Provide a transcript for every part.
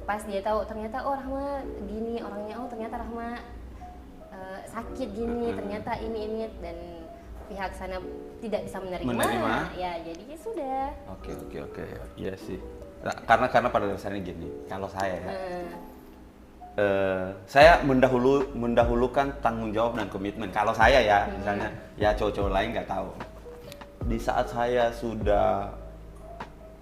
pas dia tahu ternyata oh Rahma gini orangnya, oh ternyata Rahma sakit gini, ternyata ini dan pihak sana tidak bisa menerima. Ya jadi ya sudah. Oke. Iya sih. Nah, karena pada dasarnya gini, kalau saya ya, saya mendahulukan tanggung jawab dan komitmen. Kalau saya ya, misalnya ya cowok-cowok lain nggak tahu. Di saat saya sudah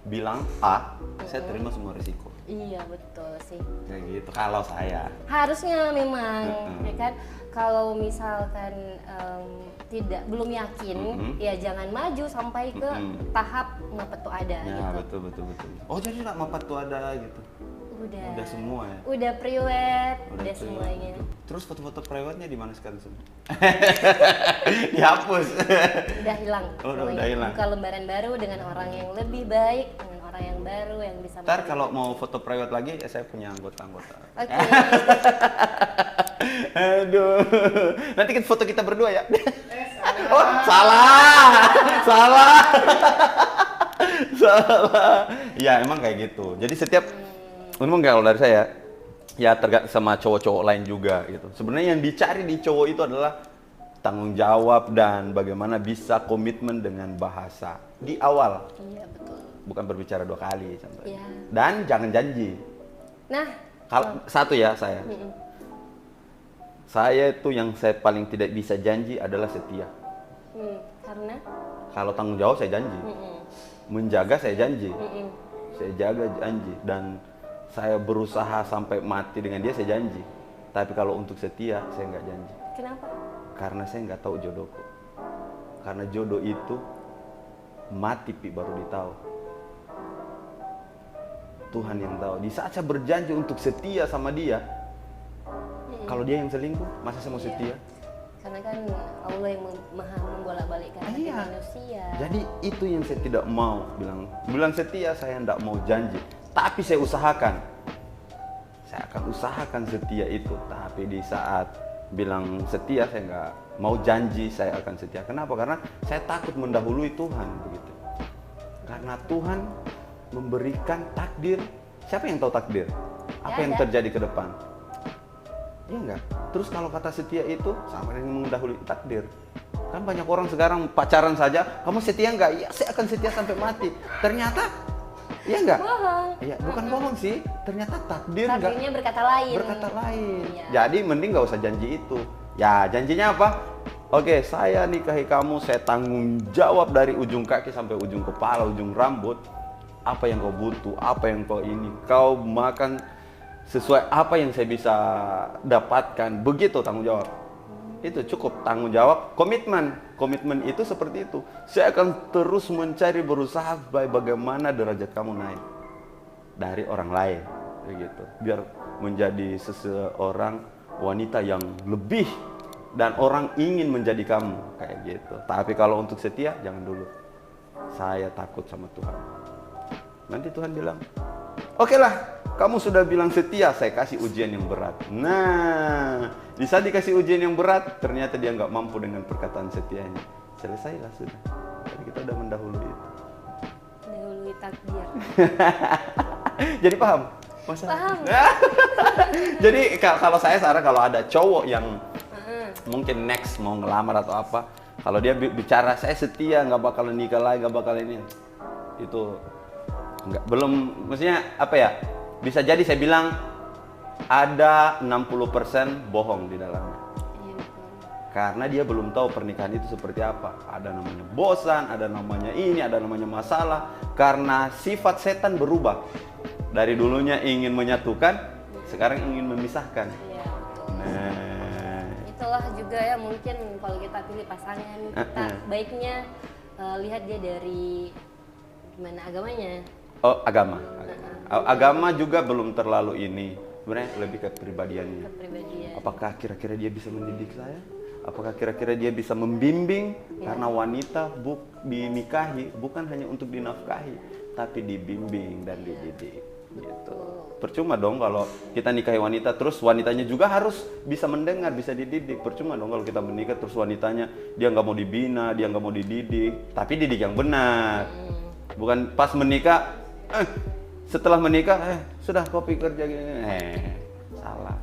bilang A, saya terima semua risiko. Iya betul sih. Kayak gitu. Kalau saya. Harusnya memang, ya kan. Kalau misalkan belum yakin, ya jangan maju sampai ke tahap mapatu ada. Ya gitu. betul. Oh jadi nggak mapatu ada gitu. Udah semua ya. Udah priwet, udah semuanya. Terus foto-foto prewednya di mana sekarang semua? Dihapus. Udah hilang. Udah hilang. Buka lembaran baru dengan orang yang lebih baik, dengan orang yang baru yang bisa. Ntar kalau mau foto prewed lagi, ya saya punya anggota. Oke. Aduh. Nanti kita foto kita berdua ya. Oh, salah. Ya emang kayak gitu. Jadi setiap memang kalau dari saya ya tergantung sama cowok-cowok lain juga gitu. Sebenarnya yang dicari di cowok itu adalah tanggung jawab dan bagaimana bisa komitmen dengan bahasa di awal. Iya betul. Bukan berbicara 2 kali contohnya. Iya. Dan jangan janji. Nah, Kalau satu ya saya. Saya itu yang saya paling tidak bisa janji adalah setia. Karena Kalau tanggung jawab saya janji. Menjaga saya janji. Saya jaga janji dan saya berusaha sampai mati dengan dia saya janji. Tapi kalau untuk setia saya nggak janji. kenapa? Karena saya nggak tahu jodohku. Karena jodoh itu mati baru ditahu. Tuhan yang tahu. Di saat saya berjanji untuk setia sama dia, kalau dia yang selingkuh, masa saya mau setia? Karena kan Allah yang maha membolak-balikkan hati manusia. Jadi itu yang saya tidak mau bilang setia, saya tidak mau janji. Tapi saya usahakan. Saya akan usahakan setia itu. Tapi di saat bilang setia, saya nggak mau janji saya akan setia. Kenapa? Karena saya takut mendahului Tuhan begitu. Karena Tuhan memberikan takdir. Siapa yang tahu takdir? Apa yang terjadi ke depan? Iya enggak? Terus kalau kata setia itu sama dengan mendahului takdir. Kan banyak orang sekarang pacaran saja, kamu setia enggak? Iya, saya akan setia sampai mati. Ternyata, iya enggak? Bohong. Iya, bukan bohong sih. Ternyata Takdirnya enggak. berkata lain. Berkata lain. Iya. Jadi mending nggak usah janji itu. Ya, janjinya apa? Oke, saya nikahi kamu, saya tanggung jawab dari ujung kaki sampai ujung kepala, ujung rambut. Apa yang kau butuh, apa yang kau ini, kau makan sesuai apa yang saya bisa dapatkan. Begitu tanggung jawab. Itu cukup tanggung jawab, komitmen. Komitmen itu seperti itu. Saya akan terus mencari, berusaha bagaimana derajat kamu naik dari orang lain, begitu. Biar menjadi seseorang wanita yang lebih dan orang ingin menjadi kamu kayak gitu. Tapi kalau untuk setia jangan dulu. Saya takut sama Tuhan. Nanti Tuhan bilang, oke lah, kamu sudah bilang setia, saya kasih ujian yang berat. Nah, di saat dikasih ujian yang berat, ternyata dia nggak mampu dengan perkataan setianya. Selesailah sudah. Jadi kita udah mendahului itu. Mendahului takdir. Jadi paham? Masa? Paham. Jadi kalau saya saran kalau ada cowok yang mungkin next mau ngelamar atau apa, kalau dia bicara saya setia, nggak bakalan nikah lagi, nggak bakal ini, itu nggak, belum, maksudnya apa ya? Bisa jadi saya bilang ada 60% bohong di dalamnya. Iya, betul. Karena dia belum tahu pernikahan itu seperti apa. Ada namanya bosan, ada namanya ini, ada namanya masalah. Karena sifat setan berubah. Dari dulunya ingin menyatukan, sekarang ingin memisahkan. Iya, betul. Nah, Itulah juga ya mungkin kalau kita pilih pasangan, kita baiknya lihat dia dari gimana agamanya. oh agama. Agama juga belum terlalu ini. Sebenarnya lebih ke kepribadiannya. Kepribadian. Apakah kira-kira dia bisa mendidik saya? Apakah kira-kira dia bisa membimbing? Karena wanita dinikahi bukan hanya untuk dinafkahi, tapi dibimbing dan dididik. Gitu. Percuma dong kalau kita nikahi wanita terus wanitanya juga harus bisa mendengar, bisa dididik. Percuma dong kalau kita menikah terus wanitanya dia nggak mau dibina, dia nggak mau dididik. Tapi didik yang benar. Bukan pas menikah, setelah menikah, sudah kopi kerja gini. Salah.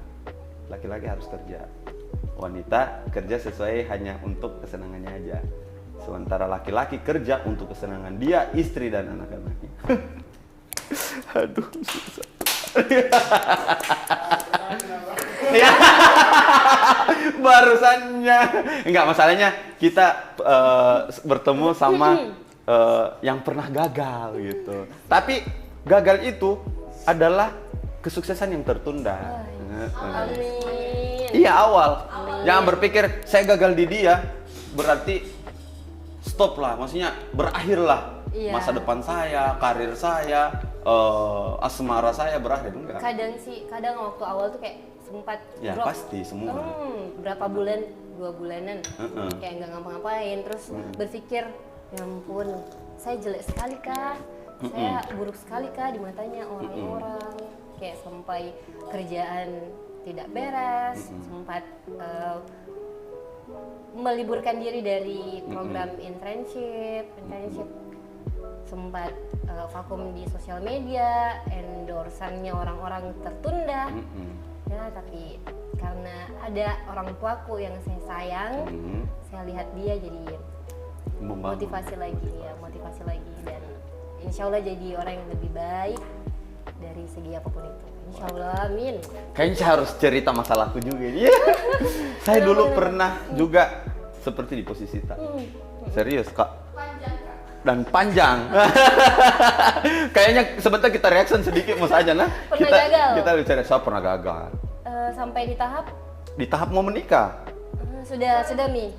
Laki-laki harus kerja. Wanita kerja sesuai hanya untuk kesenangannya aja. Sementara laki-laki kerja untuk kesenangan dia, istri dan anak-anaknya. Aduh, susah. Ya. Barusannya. Enggak, masalahnya kita bertemu sama yang pernah gagal gitu. Tapi gagal itu adalah kesuksesan yang tertunda. Amin. Iya, awal. Jangan berpikir saya gagal di dia berarti stop lah, maksudnya berakhirlah masa depan saya, karir saya, asmara saya berakhir. Enggak. Kadang waktu awal tuh kayak sempat ya drop. pasti semua. Berapa bulan, 2 bulanan, kayak nggak ngapa-ngapain, terus berpikir, ya ampun, saya jelek sekali kah? Saya buruk sekali kah di matanya orang-orang? Kayak sampai kerjaan tidak beres, sempat meliburkan diri dari program internship, sempat vakum di sosial media, endorsannya orang-orang tertunda. Ya, tapi karena ada orang tuaku yang saya sayang, saya lihat dia jadi motivasi lagi, dan insya Allah jadi orang yang lebih baik dari segi apapun itu. Insya Allah, amin. Kayaknya saya harus cerita masalahku juga. Saya dulu pernah juga seperti di posisi tak. Serius, Kak. Dan panjang. Kayaknya sebentar kita reaction sedikit mas aja nah. Kita bicara saya pernah gagal. Sampai di tahap mau menikah. sudah Mi.